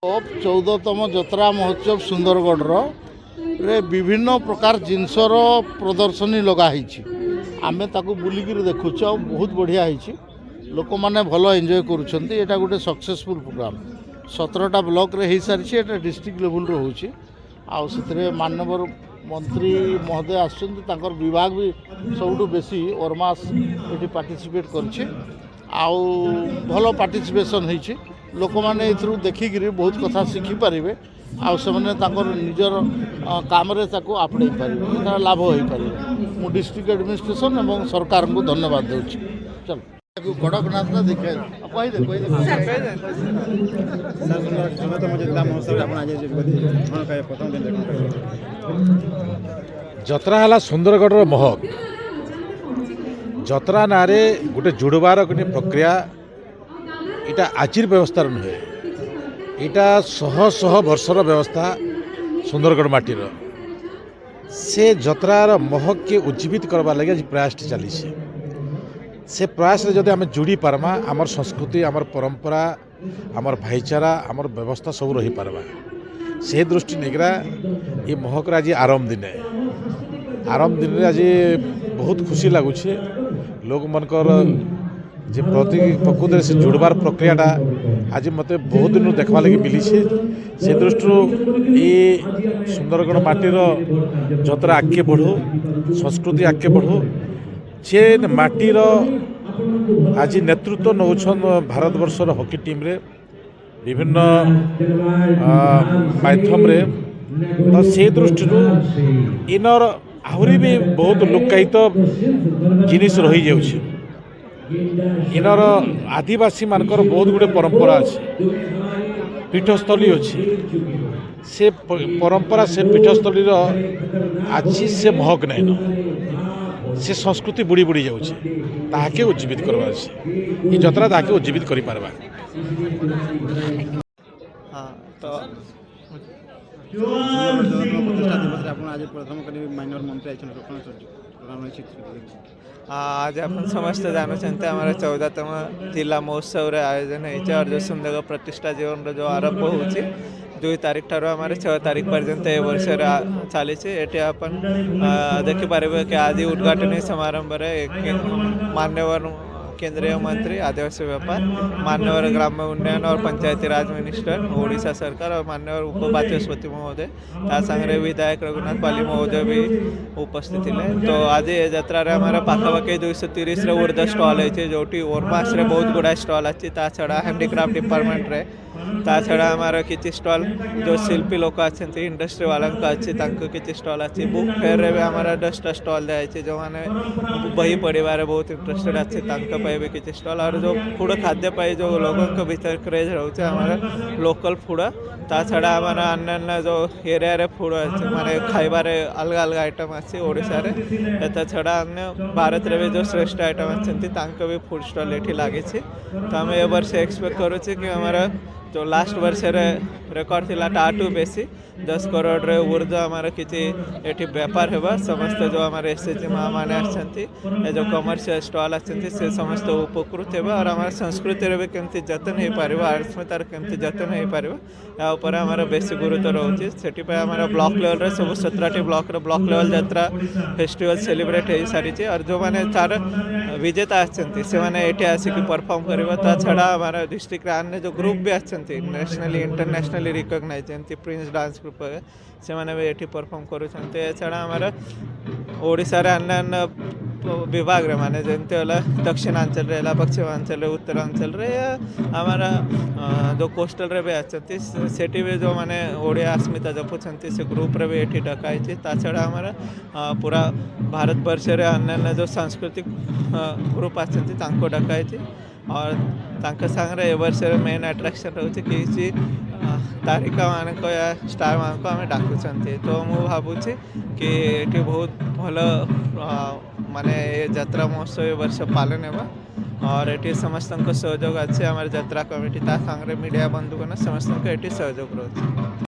चौदहतम जत्रा महोत्सव सुंदरगढ़ रे विभिन्न प्रकार जिनसर प्रदर्शनी लगाई आमे ताकू बुलिक देखुच बहुत बढ़िया होती लोक मैंने भल एंजॉय करुँच एटा गोटे सक्सेसफुल प्रोग्राम 17टा ब्लॉक रे हो सारी एटा डिस्ट्रिक्ट लेवल रोचे आउ माननीय मंत्री महोदय आसर विभाग भी सबुठ बेसी ओरमास ये पार्टिसिपेट कर भल पार्टिसिपेशन होती लोक मैंने देखिक बहुत कथा शिखिपारे निजर काम आपड़े पारे लाभ हो पारे मु डिस्ट्रिक्ट एडमिनिस्ट्रेशन और सरकार को धन्यवाद दूसरी चलो कड़कनाथ देखे जत्रा है सुंदरगढ़ महक जत्रा ना गोटे जुड़बार प्रक्रिया इटा आजिर व्यवस्था नुहे इटा शह शह वर्षर व्यवस्था सुंदरगढ़ माटीर से जत्रार महक के उज्जीवित करवा लगे आज प्रयास चली से प्रयास जदि आम जोड़ी पार्मा आमर संस्कृति आमर परंपरा आमर भाईचारा आमर व्यवस्था सब रही पार्बा से दृष्टि निगरा ये महक आज आरंभ दिन आज बहुत खुशी लगुच लोक मनकर जे प्रकृति से जुड़बार प्रक्रियाटा आज मत बहुत दिन देखा लगे मिली से दृष्टि ये सुंदरगढ़ माटीर जत्रा आगे बढ़ू संस्कृति आगे बढ़ू जे माटीर आज नेतृत्व नौछन भारतवर्षर हॉकी टीम रे विभिन्न माध्यम रे तो से दृष्टि इनर आहरी भी बहुत लुकायित जिनिस रही जाउछि इनर आदिवासी मानकर बहुत गुड़े परंपरा अच्छी पीठस्थली अच्छी से परंपरा से पीठस्थली आज से महक नहीं से संस्कृति बुड़ी बुड़ी जाके उज्जीवित करवा ये जत्रा ताके उज्जीवित कर पारबा। हाँ तो प्रतिष्ठा दिवस आज प्रथम माइनर मंत्री आज आप समस्त जानते आम 14तम जिला महोत्सव आयोजन होती और जो सुंदरगढ़ प्रतिष्ठा जीवन जो आरंभ हो 2 तारीख ठार आम 6 तारीख पर्यंत ए वर्ष चली अपन देखिपारे कि आज उद्घाटन समारंभ मान्यवर केंद्रीय मंत्री आदिवासी व्यापार मान्यवर ग्राम्य उन्नयन और पंचायती राज मिनिस्टर ओडिशा सरकार और मान्यवर उपबाचस्पति महोदय तांगे विधायक रघुनाथ पाली महोदय भी उपस्थित थे। तो आज ये जत्रा आम पाखापाखि 230 ऊर्ध स्टल होती जो ओरमास बहुत गुड़ा स्टल अच्छी छड़ा हैंडीक्राफ्ट डिपार्टमेंट रे छड़ा आमार किसी स्टल जो शिल्पी लोक अच्छे इंडस्ट्री वाला अच्छी किसी स्टल अच्छी बुक फेयर रे भी आमार 10टा स्टल दिखाई जो मैंने बही पढ़ार बहुत इंटरेस्टेड अच्छे भी किसी स्टल और जो फूड खाद्य जो लोगों भीतर क्रेज रोचे आमार लोकल फूड छड़ा आमार अन्य जो एरिया रे फूड अच्छे माने खाइबार अलग अलग आइटम अच्छी ओडिशा रे छड़ा अन्य भारत रे भी जो श्रेष्ठ आइटम अच्छे भी फूड स्टल ये लगी तो आम ए वर्ष एक्सपेक्ट करुचे कि आमार जो लास्ट वर्ष रेकर्ड थिला टाटू बेसी 10 करोड़ रे ऊर्ध आमार किसी ये व्यापार होगा समस्त जो आम एसएचजी माँ मैंने आछंती जो कमर्शियल स्टल आछंती से समस्त उपकृत होगा और आम संस्कृति भी केमती जतन हो पार अस्मितार केमती जतन हो पार या उपर आमार बेसी गुरुत्व रोचे से आमार ब्लॉक लेवल रे सब 17टी ब्लॉक लेवल यात्रा फेस्टिवल सेलिब्रेट हो सारी और जो मैंने तार विजेता आछंती से माने एठी आसिक परफॉर्म करबा छड़ा आमार डिस्ट्रिक्ट अन्य जो ग्रुप भी आछंती नेशनली इंटरनेशनली रिकॉग्नाइज एमती प्रिंस डांस ग्रुप से माने भी एठी परफॉर्म करूछंती छड़ा आमार ओडिसा रे अन्य विभाग रे माने जमते होला दक्षिणांचल रे पश्चिमांचल रे उत्तरांचल रे आमार जो कोस्टल रे भी आछंती सेठी भी जो माने ओडिया अस्मिता जपुछंती से ग्रुप रे भी एठी डकाई छड़ा आमार पूरा भारत वर्ष रे अन्य जो सांस्कृतिक ग्रुप आछंती तांको डकाई और तांका सांगरे ए वर्ष मेन अट्रैक्शन रोचे किसी तारिका मानक या स्टार मानक आम डाकुंट तो मु भावुची कि ये बहुत भल माने यात्रा महोत्सव ए वर्ष पालन होगा और ये समस्त सहयोग अच्छे आम यात्रा कमिटी ता सांगरे मीडिया बंधुगण समस्त ये सहयोग रोचे।